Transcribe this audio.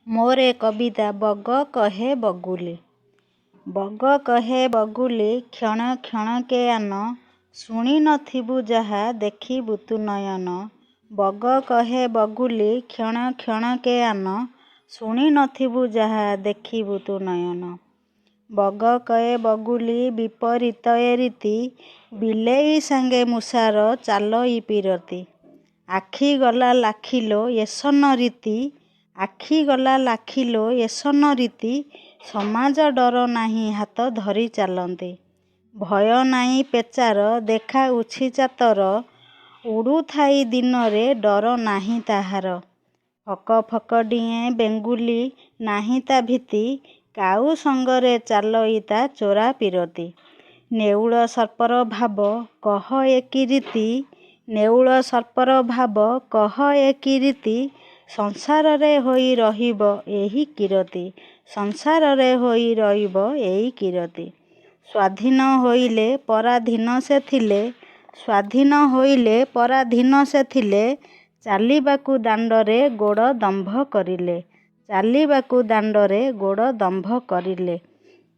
ମୋରେ କବିତା ବଗ କହେ ବଗୁଲି। ବଗ କହେ ବଗୁଲି କ୍ଷଣ କ୍ଷଣକେ ଆନ, ଶୁଣି ନଥିବୁ ଯାହା ଦେଖିବୁ ତୁ ନୟନ। ବଗ କହେ ବଗୁଲି କ୍ଷଣ କ୍ଷଣକେ ଆନ, ଶୁଣି ନଥିବୁ ଯାହା ଦେଖିବୁ ତୁ ନୟନ। ବଗ କହେ ବଗୁଲି ବିପରୀତ ଏ ରୀତି, ବିଲେଇ ସାଙ୍ଗେ ମୂଷାର ଚାଲ ଇ ପୀରତି। ଆଖି ଗଲା ଲାଖିଲୋ ଏସନ ରୀତି, ଆଖି ଗଲା ଲାଖିଲୋ ଏସନ ରୀତି, ସମାଜ ଡର ନାହିଁ ହାତ ଧରି ଚାଲନ୍ତି। ଭୟ ନାହିଁ ପେଚାର ଦେଖାଉଛି ଚାତର, ଉଡ଼ୁଥାଇ ଦିନରେ ଡର ନାହିଁ ତାହାର। ଫକ ଫକ ଡିଏଁ ବେଙ୍ଗୁଲି ନାହିଁ ତା ଭୀତି, କାଉ ସଙ୍ଗରେ ଚାଲଇ ତା ଚୋରା ପୀରତି। ନେଉଳ ସର୍ପର ଭାବ କହ ଏ କି ରୀତି, ନେଉଳ ସର୍ପର ଭାବ କହ ଏ କି ରୀତି, ସଂସାରରେ ହୋଇ ରହିବ ଏହି କିରତି, ସଂସାରରେ ହୋଇ ରହିବ ଏଇ କିରତି। ସ୍ୱାଧୀନ ହୋଇଲେ ପରାଧୀନ ସେ ଥିଲେ, ସ୍ୱାଧୀନ ହୋଇଲେ ପରାଧୀନ ସେ ଥିଲେ, ଚାଲିବାକୁ ଦାଣ୍ଡରେ ଗୋଡ଼ ଦମ୍ଭ କରିଲେ, ଚାଲିବାକୁ ଦାଣ୍ଡରେ ଗୋଡ଼ ଦମ୍ଭ କରିଲେ।